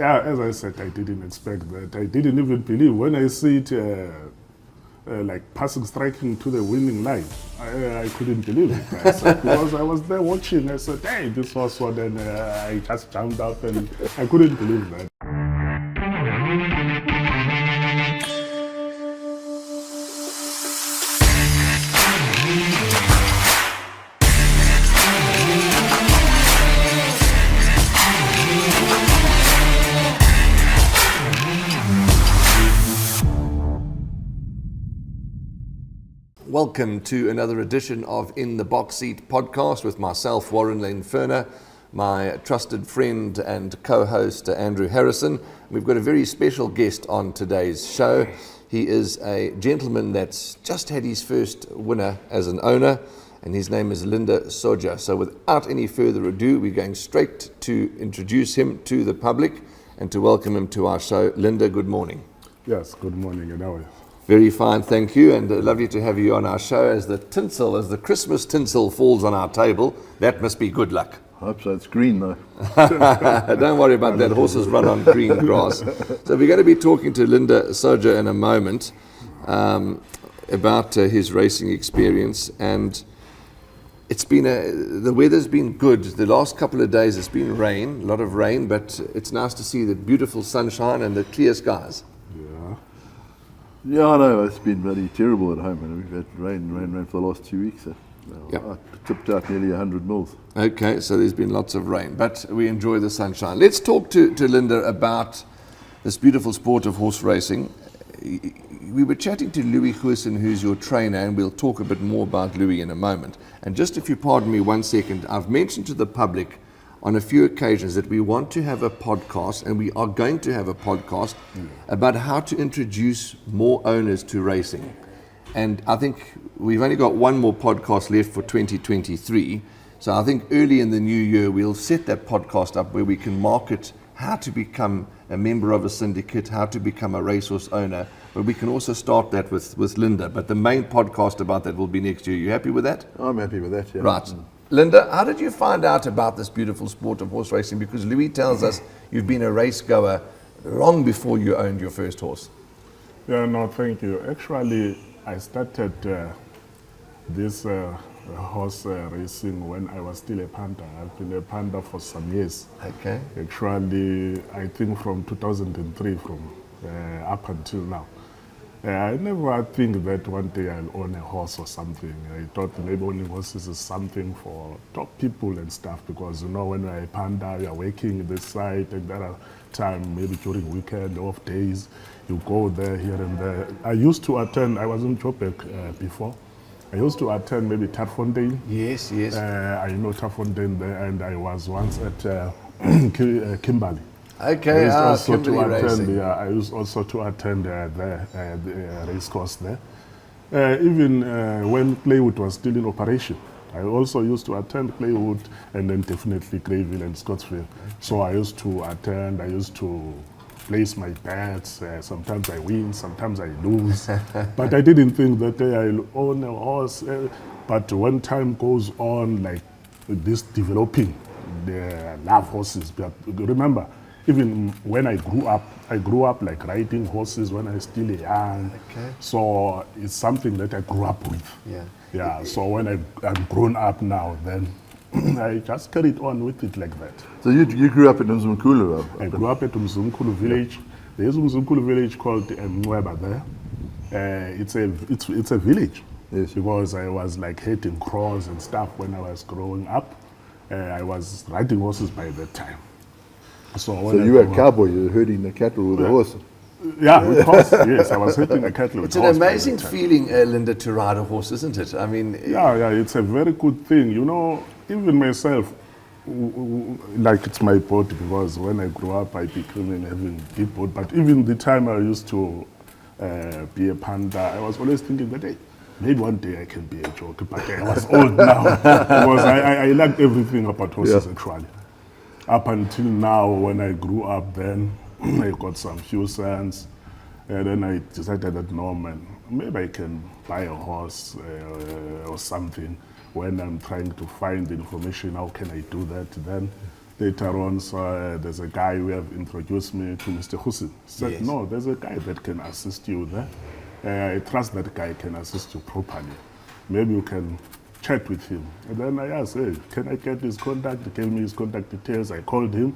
Yeah, as I said, I didn't expect that. I didn't even believe when I see it like passing, striking to the winning line. I couldn't believe it. I said, because I was there watching. I said, hey, this was what, and I just jumped up and I couldn't believe that. Welcome to another edition of In the Box Seat podcast with myself, Warren Lane-Ferner, my trusted friend and co-host, Andrew Harrison. We've got a very special guest on today's show. He is a gentleman that's just had his first winner as an owner, and his name is Linda Seja. So without any further ado, we're going straight to introduce him to the public and to welcome him to our show. Linda, good morning. Yes, good morning. And how are you? Very fine, thank you, and lovely to have you on our show. As the Christmas tinsel falls on our table, that must be good luck. I hope so. It's green though. Don't worry about that. Horses run on green grass. So we're going to be talking to Linda Seja in a moment about his racing experience, and it's been the weather's been good. The last couple of days it's been rain, a lot of rain, but it's nice to see the beautiful sunshine and the clear skies. Yeah, I know. It's been bloody terrible at home, and we've had rain for the last 2 weeks. Yep. I tipped out nearly 100 mils. Okay, so there's been lots of rain, but we enjoy the sunshine. Let's talk to Linda about this beautiful sport of horse racing. We were chatting to Louis Goosen, who's your trainer, and we'll talk a bit more about Louis in a moment. And just if you pardon me 1 second, I've mentioned to the public on a few occasions that we want to have a podcast, and we are going to have a podcast about how to introduce more owners to racing. And I think we've only got one more podcast left for 2023. So I think early in the new year, we'll set that podcast up where we can market how to become a member of a syndicate, how to become a racehorse owner. But we can also start that with Linda. But the main podcast about that will be next year. You happy with that? I'm happy with that, yeah. Right. Linda, how did you find out about this beautiful sport of horse racing? Because Louis tells us you've been a race goer long before you owned your first horse. Yeah, no, thank you. Actually, I started this horse racing when I was still a punter. I've been a punter for some years. Okay. Actually, I think from 2003, from up until now. I never think that one day I'll own a horse or something. I thought maybe owning horses is something for top people and stuff, because when you're a panda, you're working this side, and there are time maybe during weekend, off days, you go there, here and there. I used to attend, I was in Joburg before. I used to attend maybe Tarfontein. Yes. I know Tarfontein there, and I was once at Kimberley. Okay, I used also to attend the race course there. Even when Claywood was still in operation, I also used to attend Claywood, and then definitely Greyville and Scottsville. So I used to attend, I used to place my bets. Sometimes I win, sometimes I lose. But I didn't think that I'll own a horse. But when time goes on, like this developing, the love horses. But remember, even when I grew up like riding horses when I was still young. Okay. So it's something that I grew up with. Yeah. So when I'm grown up now, then I just carried on with it like that. So you grew up in Umzimkhulu? I grew up at Umzimkhulu village. There's Umzimkhulu village called Mweba there. It's a village. Yes. Because I was like herding crows and stuff when I was growing up. I was riding horses by that time. So you were a cowboy, you were herding the cattle with a horse? Yeah, with horse, yes, I was herding the cattle with horse. It's an amazing feeling, Linda, to ride a horse, isn't it? I mean... Yeah, it's a very good thing. You know, even myself, like it's my body, because when I grew up, I became having big body. But even the time I used to be a panda, I was always thinking that, hey, maybe one day I can be a jockey, but I was old now. Because I liked everything about horses, actually. Up until now, when I grew up then, I got some few cents, and then I decided that no man, maybe I can buy a horse or something. When I'm trying to find the information, how can I do that then? Later on, so, there's a guy who have introduced me to Mr. Hussein. He said, Yes. no, there's a guy that can assist you there. I trust that guy can assist you properly. Maybe you can chat with him. And then I asked, hey, can I get his contact? He gave me his contact details. I called him.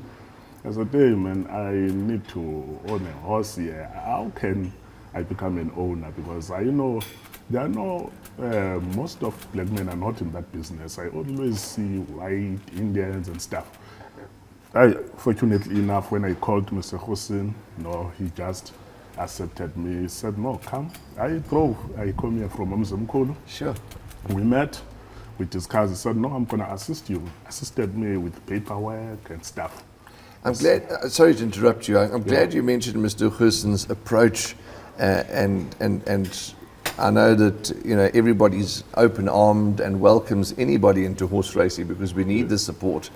I said, hey, man, I need to own a horse here. How can I become an owner? Because I know there are no, most of black men are not in that business. I always see white Indians and stuff. Fortunately enough, when I called Mr. Hussein, no, he just accepted me. He said, no, come. I come here from Mzimkhulu. Sure. We met, we discussed. He said, no, I'm going to assist you. Assisted me with paperwork and stuff. I'm glad, sorry to interrupt you, I'm glad you mentioned Mr. Hussein's approach and I know that, you know, everybody's open-armed and welcomes anybody into horse racing because we need the support.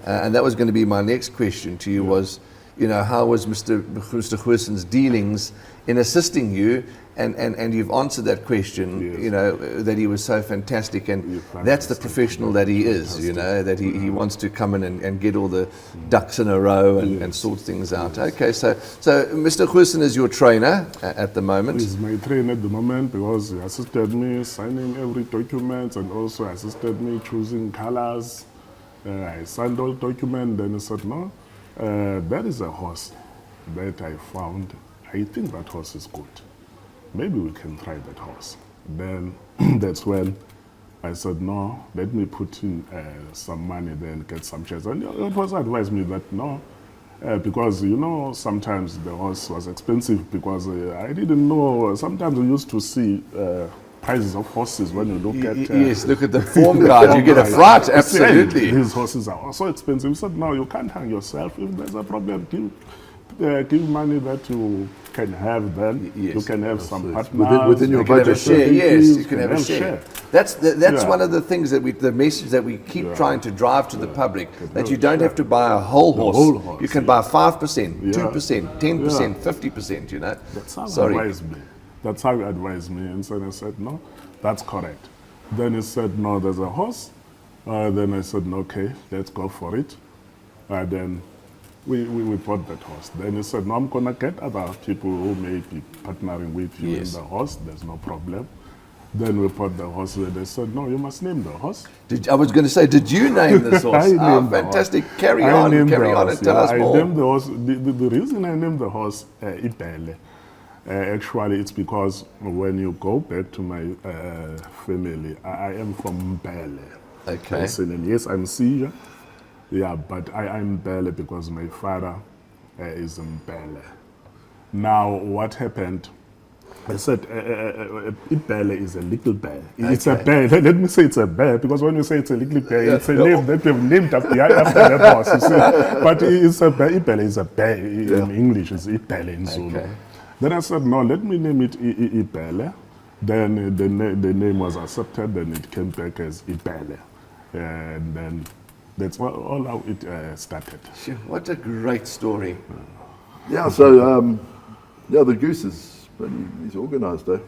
And that was going to be my next question to you was, you know, how was Mr. Hussein's dealings in assisting you? And you've answered that question, you know, that he was so fantastic. And that's the professional that he is, you know, that he wants to come in and get all the ducks in a row and sort things out. Okay, so Mr. Hussein is your trainer at the moment. He's my trainer at the moment because he assisted me signing every document and also assisted me choosing colors. I signed all documents, then he said, no, there is a horse that I found. I think that horse is good. Maybe we can try that horse. Then that's when I said, no, let me put in some money, then get some shares. And it was advised me that no, because, you know, sometimes the horse was expensive because I didn't know. Sometimes we used to see prices of horses when you look at... yes, look at the form guide. You get a fright, absolutely. These horses are so expensive. He said, no, you can't hang yourself. If there's a problem, give money that you can have then. Yes, you can have some partners. Within your You can have a budget. share, yes, you can have a have share. share. That's one of the things that the message that we keep trying to drive to the public, that you don't have to buy a whole horse. whole horse, You can buy 5%, 2%, 10%, 50%, you know. That's how he Sorry. advised me. That's how he advised me. And so I said, no, that's correct. Then he said, no, there's a horse. Then I said, okay, let's go for it. Then we bought that horse. Then he said, no, I'm going to get other people who may be partnering with you Yes. in the horse. There's no problem. Then we bought the horse. And they said, no, you must name the horse. I was going to say, did you name this horse? I named the fantastic. horse. Carry I on named the and horse, tell us I more. named the horse. The reason I named the horse Ibhele, actually, it's because when you go back to my family, I am from Ibhele. Okay. And yes, I'm Seja. Yeah, but I'm Ibhele because my father is in Ibhele. Now, what happened? I said Ibhele is a little bear. It's a bear. Let me say it's a bear because when you say it's a little bear, it's a name that you've named after that horse. You see? But it's a bear. Ibhele is a bear in English. It's Ibhele in Zulu. Okay. Then I said, no, let me name it Ibhele. Then the name was accepted. Then it came back as Ibhele, and then that's all how it started. Sure, what a great story. Yeah, so, yeah, the goose is, he's organised though.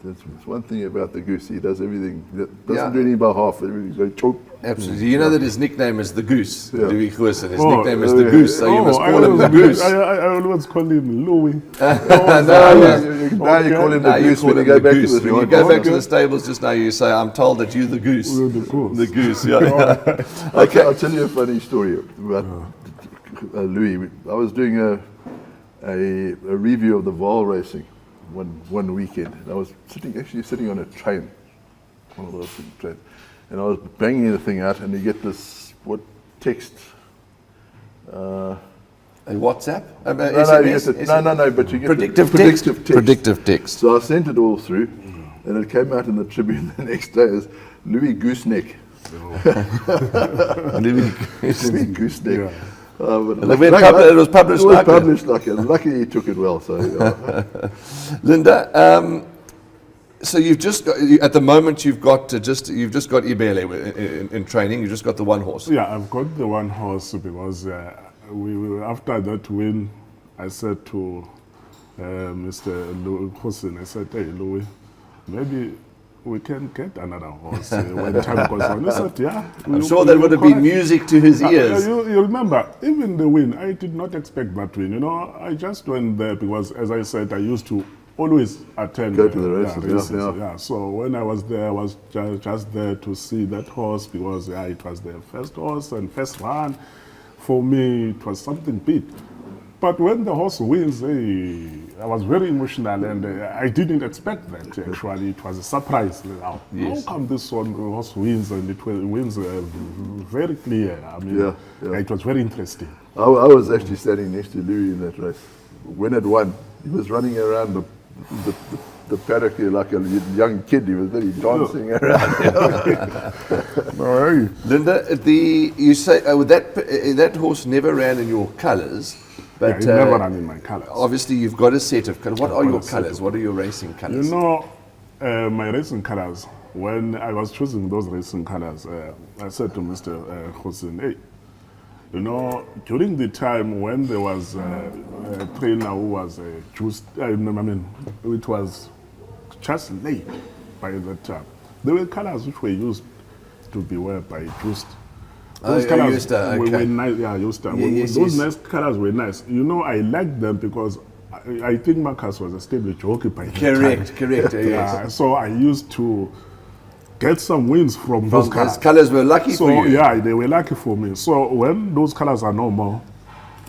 That's one thing about the goose. He does everything. Doesn't do anything by half. Everything's very chop. Absolutely. You know that his nickname is the Goose, Yeah. Louis Hussen. His Oh, nickname is the Goose, so you must I call him the always- Goose. I always call him Louis. Now you call him Now the you goose call when you him go the back to Goose. the When you go back to the stables just now, you say, I'm told that you're the Goose. You're the goose. The Goose, yeah. Okay, I'll tell you a funny story about Louis. I was doing a review of the Vaal racing one weekend. And I was sitting on a train, one of those trains, and I was banging the thing out, and you get this text. A WhatsApp? No, but you get Predictive the text. text. Predictive text. So I sent it all through, and it came out in the Tribune the next day as Louis Gooseneck. Louis Louis Gooseneck. Yeah. It was published like that. Luckily he took it well. So Linda, so you've just got, at the moment you've just got Ibhele in training. You've just got the one horse. Yeah, I've got the one horse because after that win, I said to Mr. Hussein, I said, hey, Louis, maybe we can get another horse when time goes on. He said, yeah. I'm sure that would have been music to his ears. You remember, even the win, I did not expect that win. You know, I just went there because, as I said, I used to always attend. Go to the races, yeah. So when I was there, I was just there to see that horse because it was the first horse and first run. For me, it was something big. But when the horse wins, I was very emotional, and I didn't expect that. Actually, it was a surprise. How come this one horse wins, and it wins very clear? I mean, it was very interesting. I was actually standing next to Louis in that race. When it won, he was running around the paddock like a young kid. He was very dancing around. Linda, you say that horse never ran in your colours. But it never ran in my colours. Obviously, you've got a set of colours. What are your colours? What are your racing colours? You know, my racing colours, when I was choosing those racing colours, I said to Mr. Hussein, hey, you know, during the time when there was a trainer who was it was just late by that time. There were colours which were used to be worn by Just. Those colours were nice. Yeah, those nice colours were nice. You know, I liked them because I think Marcus was a stable jockey by the time. Correct. Yes. So I used to get some wins from those colours. Those colours were lucky for you. Yeah, they were lucky for me. So when those colours are no more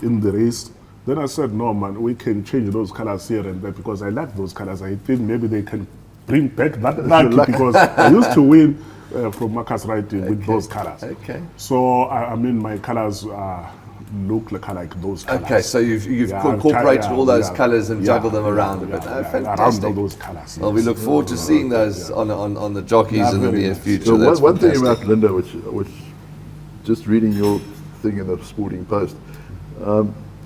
in the race, then I said, no, man, we can change those colours here and there because I like those colours. I think maybe they can bring back that luck because I used to win from Marcus Writing with those colours. Okay. So, I mean, my colours look like those colours. Okay, so you've incorporated all those colours and juggled them around a bit. Fantastic. Around those colours. Well, we look forward to seeing those on the jockeys in the near future. So one thing about Linda, which just reading your thing in the Sporting Post,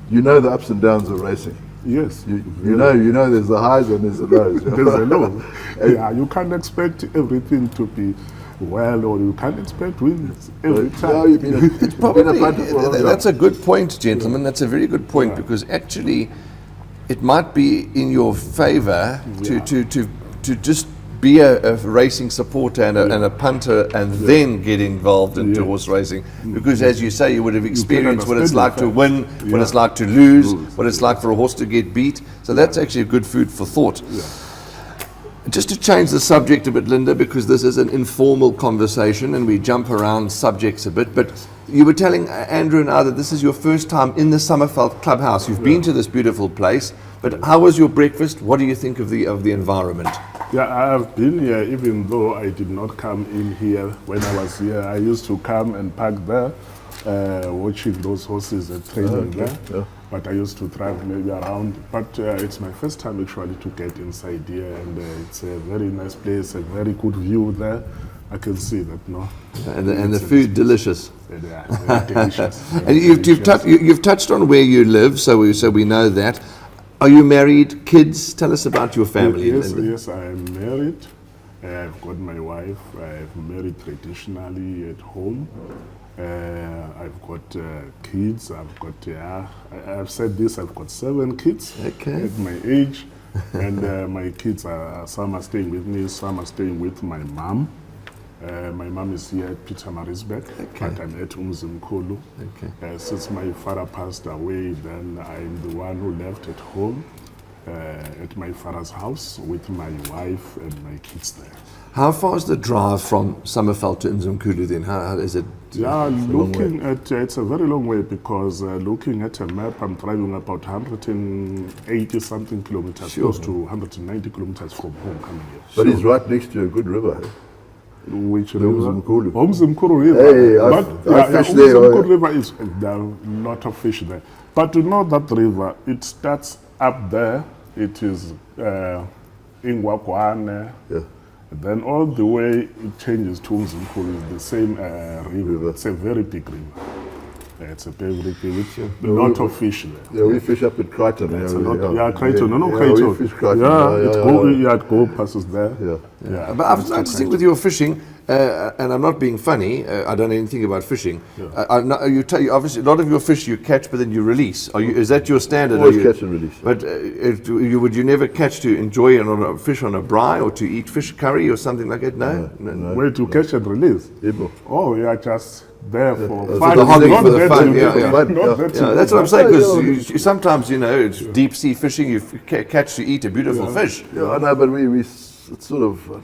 you know the ups and downs of racing. Yes. You know there's the highs and there's the lows. There's a low. Yeah, you can't expect everything to be well, or you can't expect wins every time. That's a good point, gentlemen. That's a very good point because actually it might be in your favour to just be a racing supporter and a punter and then get involved into horse racing because as you say you would have experienced what it's like to win, what it's like to lose, what it's like for a horse to get beat. So that's actually a good food for thought. Just to change the subject a bit, Linda, because this is an informal conversation and we jump around subjects a bit, but you were telling Andrew and I that this is your first time in the Summerveld Clubhouse. You've been to this beautiful place, but how was your breakfast? What do you think of the environment? Yeah, I have been here, even though I did not come in here when I was here. I used to come and park there, watching those horses training there. Yeah. But I used to drive maybe around. But it's my first time actually to get inside here, and it's a very nice place, a very good view there. I can see that, no? And the food delicious. Yeah, very delicious. And you've touched on where you live, so we know that. Are you married? Kids? Tell us about your family. Yes, I am married. I've got my wife. I'm married traditionally at home. I've got kids. I've said this. I've got 7 kids at my age, and my kids some are staying with me, some are staying with my mom. My mom is here at Pietermaritzburg, but I'm at Umzimkhulu. Since my father passed away, then I'm the one who left at home, at my father's house with my wife and my kids there. How far is the drive from Summerveld to Umzimkhulu then? How is it? Yeah, looking at it's a very long way because looking at a map, I'm driving about 180 something kilometers, close to 190 kilometers from home coming here. But it's right next to a good river. Which river? Umzimkhulu. Umzimkhulu River. I fish there. Umzimkhulu River there are a lot of fish there. But to know that river, it starts up there. It is Ingwakwane. Yeah. Then all the way it changes to Umzimkhulu is the same river. It's a very big river. It's a big river. A lot of fish there. Yeah, we fish up at Crichton. Crichton. Crichton. We fish Crichton. It go passes there. But I was noticing with your fishing, and I'm not being funny, I don't know anything about fishing. Obviously, a lot of your fish you catch, but then you release. Is that your standard? Always catch and release. But would you never catch to enjoy a fish on a braai or to eat fish curry or something like that? No. Way to catch and release. Ibhele. Oh, yeah, just there for For fun. the hobby, Not for the that fun, you- yeah, yeah. not Yeah. that Yeah, you- that's what I'm saying, because sometimes, it's deep sea fishing, you catch to eat a beautiful fish. Yeah, I know, but it's sort of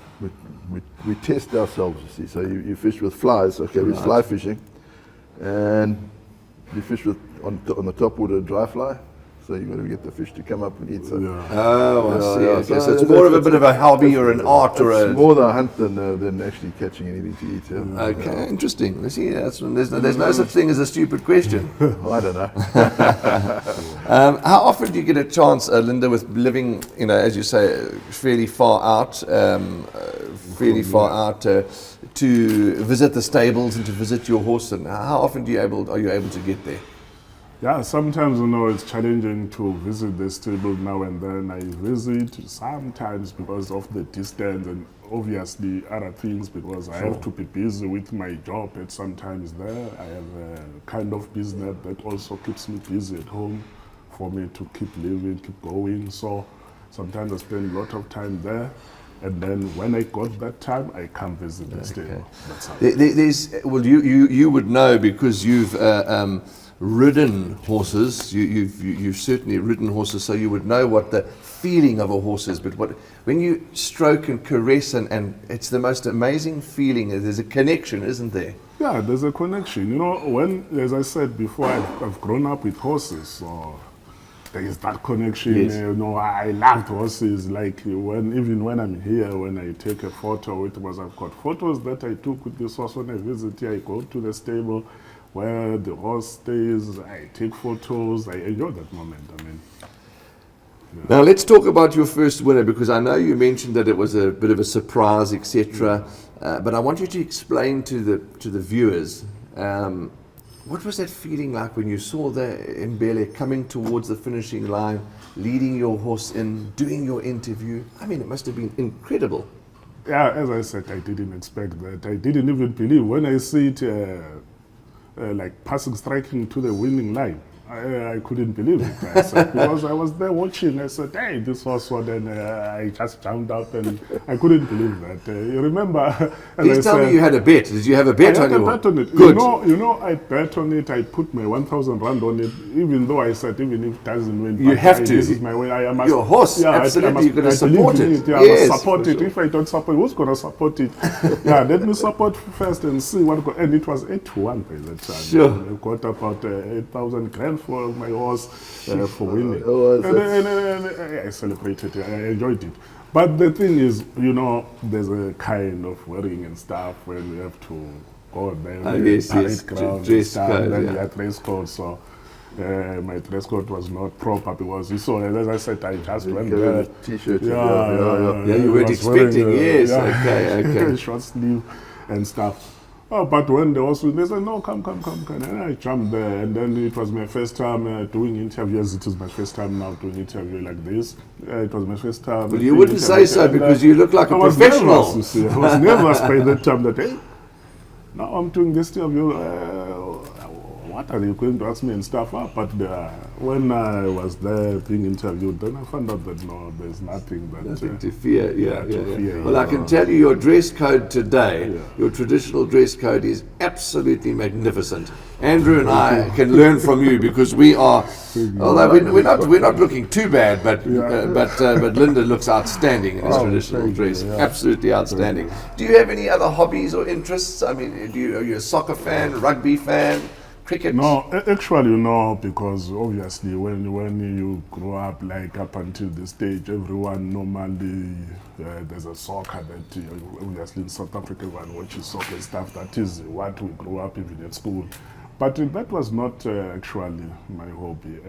we test ourselves. You see, so you fish with flies. Okay, we fly fishing, and you fish with on the top with a dry fly. So you've got to get the fish to come up and eat. So Oh, I see. yeah. Okay, So so it's it's- more of a bit of a hobby or an art or it's a... more the hunt than actually catching anything to eat. Yeah. Okay, interesting. See, there's no such thing as a stupid question. I don't know. How often do you get a chance, Linda, with living, as you say, fairly far out, to visit the stables and to visit your horse? And how often are you able to get there? Yeah, sometimes it's challenging to visit the stable now and then. I visit sometimes because of the distance and obviously other things, because I have to be busy with my job at sometimes there. I have a kind of business that also keeps me busy at home for me to keep living, keep going. So sometimes I spend a lot of time there. And then when I got that time, I come visit the stable. That's how. You would know, because you've ridden horses. You've certainly ridden horses, so you would know what the feeling of a horse is. But when you stroke and caress, and it's the most amazing feeling. There's a connection, isn't there? Yeah, there's a connection. When, as I said before, I've grown up with horses, so there is that connection. Yes. I loved horses. Like even when I'm here, when I take a photo, I've got photos that I took with this horse when I visit here. I go to the stable where the horse stays. I take photos. I enjoy that moment. Now let's talk about your first winner, because I know you mentioned that it was a bit of a surprise, etc. But I want you to explain to the viewers, what was that feeling like when you saw the Ibhele coming towards the finishing line, leading your horse in, doing your interview? I mean, it must have been incredible. Yeah, as I said, I didn't expect that. I didn't even believe when I see it like passing, striking to the winning line. I couldn't believe it. I said, because I was there watching. I said, hey, this horse won, and I just jumped up, and I couldn't believe that. You remember? Please tell me you had a bet. Did you have a bet I on had your? a bet on it. Good. I bet on it. I put my 1,000 rand on it, even though I said, even if it doesn't win, You have to. This is my way. I must, Your horse, absolutely, you're going to support it. Yeah, Yes, I must support for it. sure. If I don't support it, who's going to support it? Yeah, let me support first and see what. And it was 8-1 by that time. Sure. I got about 8,000 grand for my horse for winning. Oh, and I celebrated it. I enjoyed it. But the thing is, there's a kind of worrying and stuff when we have to go there. Yes, parade yes. ground and Dress stuff, code, then yeah. we had dress code, so my dress code was not proper because you saw, as I said, I just went carry there. the t-shirt, Yeah, you weren't I was wearing, expecting, yes, okay. short sleeve and stuff. Oh, but when they also, they said, no, come. And I jumped there, and then it was my first time doing interviews. It is my first time now doing interview like this. It was my first time. Well, you wouldn't say so, because you look like a I was professional. nervous, you see. I was nervous by that time that, hey, now I'm doing this interview. What are you going to ask me and stuff? But when I was there being interviewed, then I found out that no, there's nothing that. Nothing to fear, yeah. fear, Well, I can tell you your dress code today, Yeah. your traditional dress code is absolutely magnificent. Andrew and I can learn from you, because we are, although we're not looking too bad, but Linda looks outstanding in his traditional thank you, dress, yeah. absolutely outstanding. Do you have any other hobbies or interests? I mean, are you a soccer fan, rugby fan? Cricket? No, actually no, because obviously when you grow up, like up until this stage, everyone normally, there's a soccer that, obviously in South Africa, everyone watches soccer stuff. That is what we grew up even at school. But that was not actually my hobby.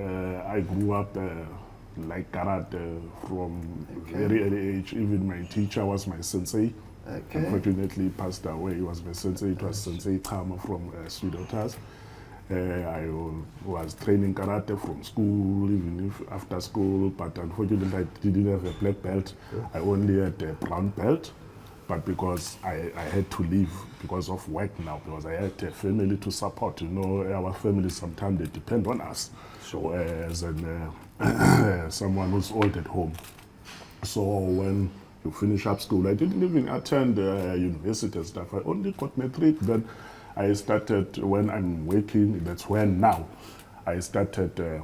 I grew up like karate from very early age. Even my teacher was my sensei. Okay. Unfortunately, he passed away. He was my sensei. It was Sensei Kama from Sweetwater's. I was training karate from school, even if after school, but unfortunately I didn't have a black belt. I only had a brown belt. but because I had to leave because of work now, because I had a family to support. You know, our families sometimes they depend on us. Sure. As someone who's old at home. So when you finish up school, I didn't even attend university and stuff. I only got matric. Then I started, when I'm working, that's when now I started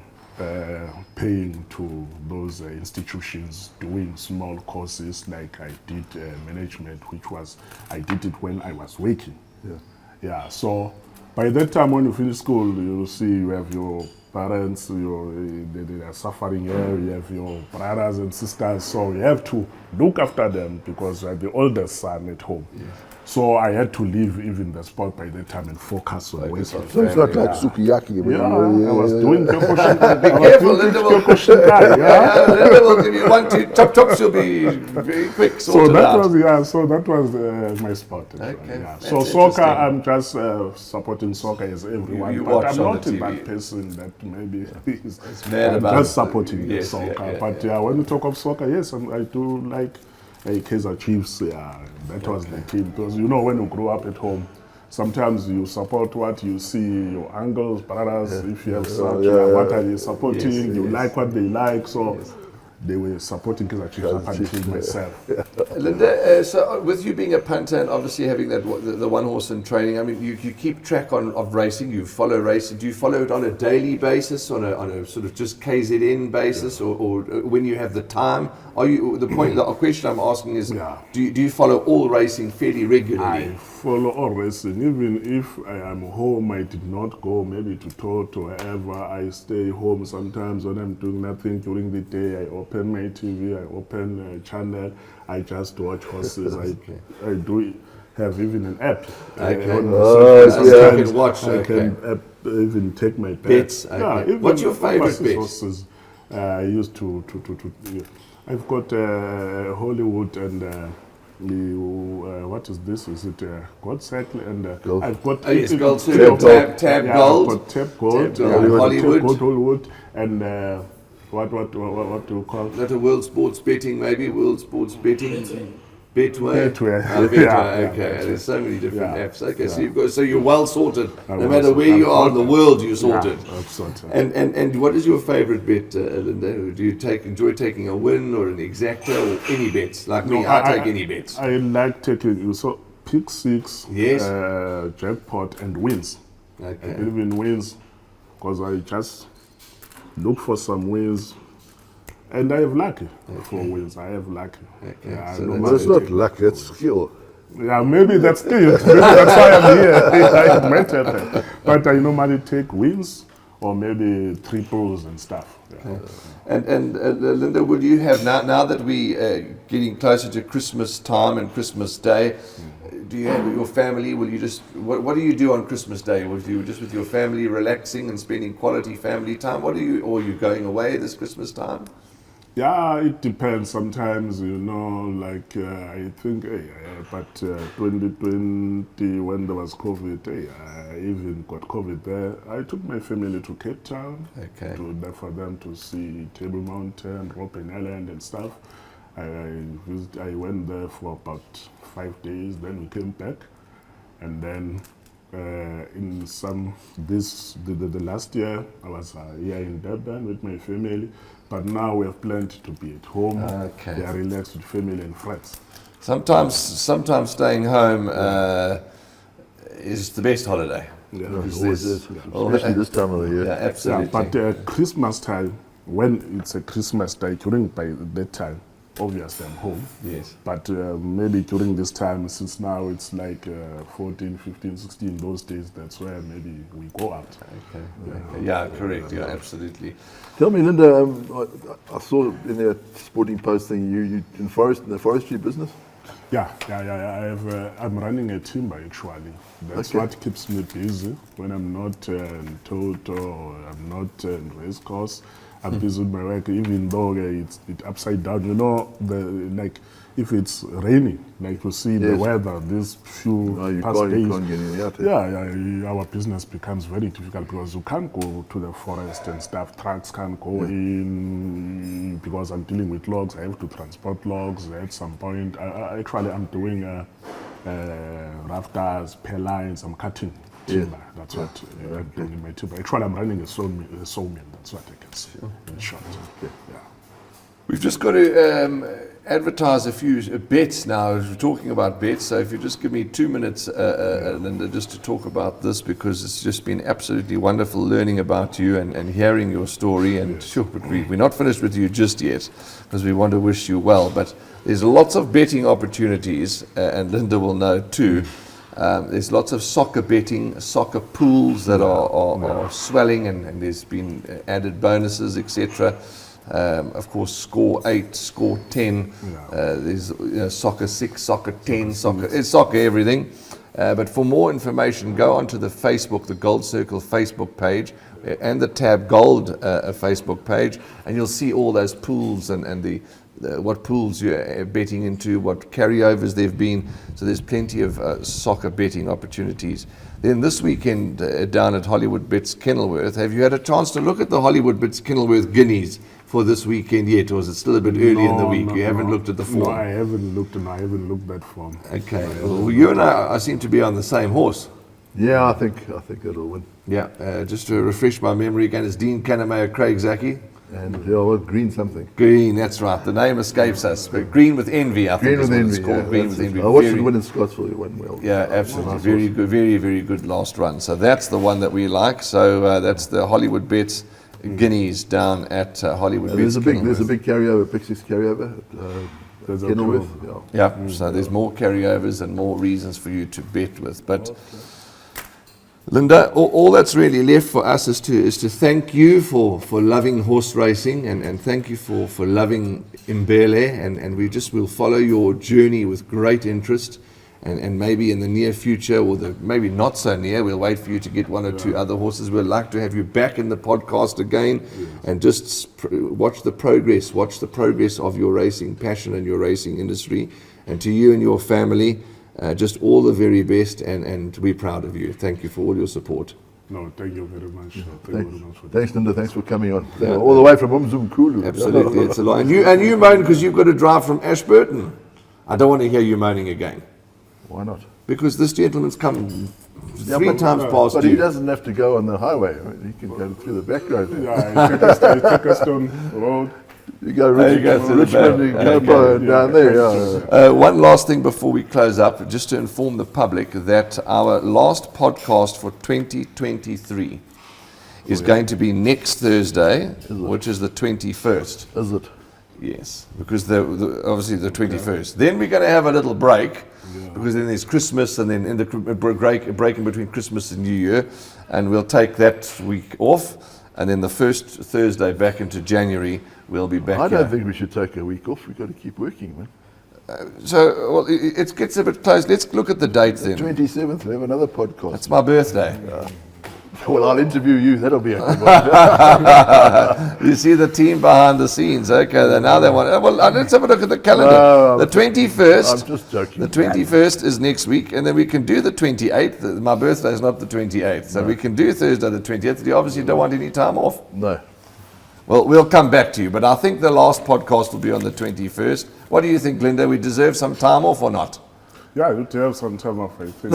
paying to those institutions, doing small courses like I did management, I did it when I was working. Yeah, so by that time when you finish school, you see you have your parents, they are suffering here, you have your brothers and sisters, so you have to look after them because you are the oldest son at home. So I had to leave even the sport by that time and focus on working. So it's not like sukiyaki. I was doing Be careful, Linda will, Linda will give you 1, 2 chops. You'll be very quick. So that was my sport. Okay. Yeah. So soccer, I'm just supporting soccer as everyone, You but watch I'm on not the in TV. that person that maybe is mad I'm about just it. supporting Yes, soccer. yeah, But when you talk of soccer, yes, I do like Kaizer Chiefs. Yeah, that was the team, because you know when you grow up at home, sometimes you support what you see your uncles, brothers. If you have such, what are they supporting? Yes, you yes. like what they like, so they were supporting Kaizer Chiefs up until myself. Linda, so with you being a punter and obviously having that the one horse in training, I mean, you keep track of racing. You follow racing. Do you follow it on a daily basis, on a sort of just KZN basis, or when you have the time? Are you the question I'm asking is, do you follow all racing fairly regularly? I follow all racing. Even if I am home, I did not go maybe to Tot or wherever. I stay home sometimes when I'm doing nothing during the day. I open my TV, I open a channel, I just watch horses. I do have even an app. You can watch. I can even take my bets. Even What's your favorite bet? Horses. I used to I've got Hollywood and what is this? Is it Gold Circle? And I've got Gold Circle, Tab Gold. I've got Tab Gold, Hollywood, and what do you call? Not a World Sports Betting, maybe World Sports Betting. Betway. Betway. Okay. There's so many different apps. Okay, so you're well sorted. No matter where you are in the world, you're sorted. I'm sorted. And what is your favourite bet, Linda? Do you enjoy taking a win or an exacta or any bets? Like me, I take any bets. I like taking pick six, yes, jackpot and wins. Okay. I believe in wins because I just look for some wins. And I have luck for wins. I have luck. Okay. Yeah, But it's not luck, it's skill. Yeah, maybe that's skill. That's why I'm here. It might happen. But I normally take wins or maybe triples and stuff. Yeah. Okay. And Linda, will you have, now that we getting closer to Christmas time and Christmas Day, do you have your family? Will you just what do you do on Christmas Day? Will you just with your family relaxing and spending quality family time? Or are you going away this Christmas time? Yeah, it depends. Sometimes, like I think, but 2020 when there was COVID, I even got COVID there. I took my family to Cape Town for them to see Table Mountain, Robben Island and stuff. I went there for about 5 days, then we came back. And then the last year, I was here in Durban with my family. But now we have planned to be at home. They are relaxed with family and friends. Sometimes staying home is the best holiday. Yeah, especially this time of the year. Yeah, absolutely. Yeah, but Christmas time, when it's a Christmas day, by that time, obviously I'm home. Yes. But maybe during this time, since now it's like 14, 15, 16, those days, that's where maybe we go out. Okay. Yeah, correct. Yeah, absolutely. Tell me, Linda, I saw in their sporting post thing, you in the forestry business? Yeah. I'm running a timber actually. That's what keeps me busy when I'm not in Toto or I'm not in race course. I'm busy with my work, even though it's upside down. If it's raining, like you see the weather, these few past days, you can't get in our business becomes very difficult because you can't go to the forest and stuff. Trucks can't go in, because I'm dealing with logs. I have to transport logs. At some point, actually, I'm doing rafters, pay lines. I'm cutting timber. That's what I'm doing in my timber. Actually, I'm running a sawmill. That's what I can say in short. Yeah. We've just got to advertise a few bets now. We're talking about bets, so if you just give me 2 minutes, Linda, just to talk about this, because it's just been absolutely wonderful learning about you and hearing your story. And sure, but we're not finished with you just yet, because we want to wish you well. But there's lots of betting opportunities, and Linda will know too. There's lots of soccer betting, soccer pools that are swelling, and there's been added bonuses, etc. Of course, score 8, score 10. There's soccer 6, soccer 10, soccer everything. But for more information, go onto the Facebook, the Gold Circle Facebook page, and the Tab Gold Facebook page, and you'll see all those pools and what pools you're betting into, what carryovers there've been. So there's plenty of soccer betting opportunities. Then this weekend down at Hollywood Bets Kenilworth, have you had a chance to look at the Hollywood Bets Kenilworth Guineas for this weekend yet, or is it still a bit early in the week? You haven't looked at the form? No, I haven't looked, and I haven't looked at form. Okay. Well, you and I seem to be on the same horse. Yeah, I think it'll win. Yeah. Just to refresh my memory again, it's Dean Canamea, Craig Zaki. And green something. Green, that's right. The name escapes us. But Green with Envy, I think Green is with what it's Envy. called. Green with Envy. I watched it win in Scottsville. It went well. Yeah, absolutely. Very good, very, very good last run. So that's the one that we like. So that's the Hollywood Bets Guineas down at Hollywood Bets. There's a big carryover, Pick 6 carryover. There's Kenilworth. Yeah. So there's more carryovers and more reasons for you to bet with. But Linda, all that's really left for us is to thank you for loving horse racing, and thank you for loving Ibhele, and we'll follow your journey with great interest, and maybe in the near future, or maybe not so near, we'll wait for you to get 1 or 2 other horses. We'd like to have you back in the podcast again, and just watch the progress of your racing passion and your racing industry. And to you and your family, just all the very best, and we're proud of you. Thank you for all your support. No, thank you very much. Thanks, Linda. Thanks for coming on. All the way from Umzimkhulu. Absolutely, it's a lot. And you moan because you've got to drive from Ashburton. I don't want to hear you moaning again. Why not? Because this gentleman's come 3 times past but you. He doesn't have to go on the highway. I mean, he can go through the back road. Yeah, take us down road. You go Richmond, you go down there. One last thing before we close up, just to inform the public that our last podcast for 2023 is going to be next Thursday, which is the 21st. Is it? Yes, because obviously the 21st. Then we're going to have a little break, because then there's Christmas, and then in the break in between Christmas and New Year, and we'll take that week off, and then the first Thursday back into January, we'll be back. I don't think we should take a week off. We've got to keep working, man. It gets a bit close. Let's look at the date then. 27th, we have another podcast. That's my birthday. Well, I'll interview you. That'll be a good one. You see the team behind the scenes. Okay, now they want. Well, let's have a look at the calendar. No, the 21st. I'm just joking. The 21st is next week, and then we can do the 28th. My birthday is not the 28th, so we can do Thursday the 28th. You obviously don't want any time off. No. Well, we'll come back to you, but I think the last podcast will be on the 21st. What do you think, Linda? We deserve some time off or not? Yeah, you have some time off, I think.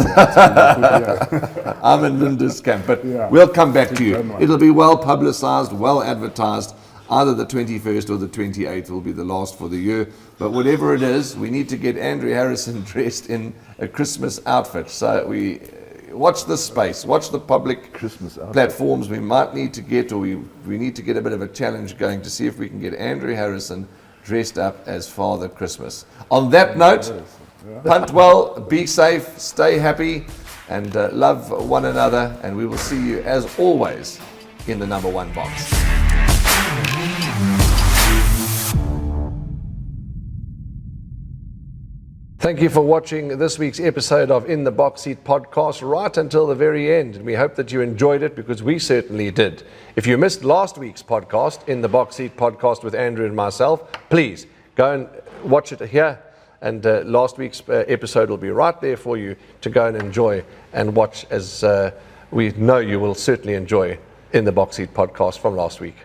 I'm in Linda's camp, but we'll come back to you. It'll be well publicized, well advertised. Either the 21st or the 28th will be the last for the year. But whatever it is, we need to get Andrew Harrison dressed in a Christmas outfit. So we watch this space, watch the public Christmas platforms we might need to get, or we need to get a bit of a challenge going to see if we can get Andrew Harrison dressed up as Father Christmas. On that note, punt well, be safe, stay happy, and love one another, and we will see you as always in the number 1 box. Thank you for watching this week's episode of In the Box Seat podcast right until the very end. And we hope that you enjoyed it, because we certainly did. If you missed last week's podcast, In the Box Seat podcast with Andrew and myself, please go and watch it here. And last week's episode will be right there for you to go and enjoy and watch, as we know you will certainly enjoy In the Box Seat podcast from last week.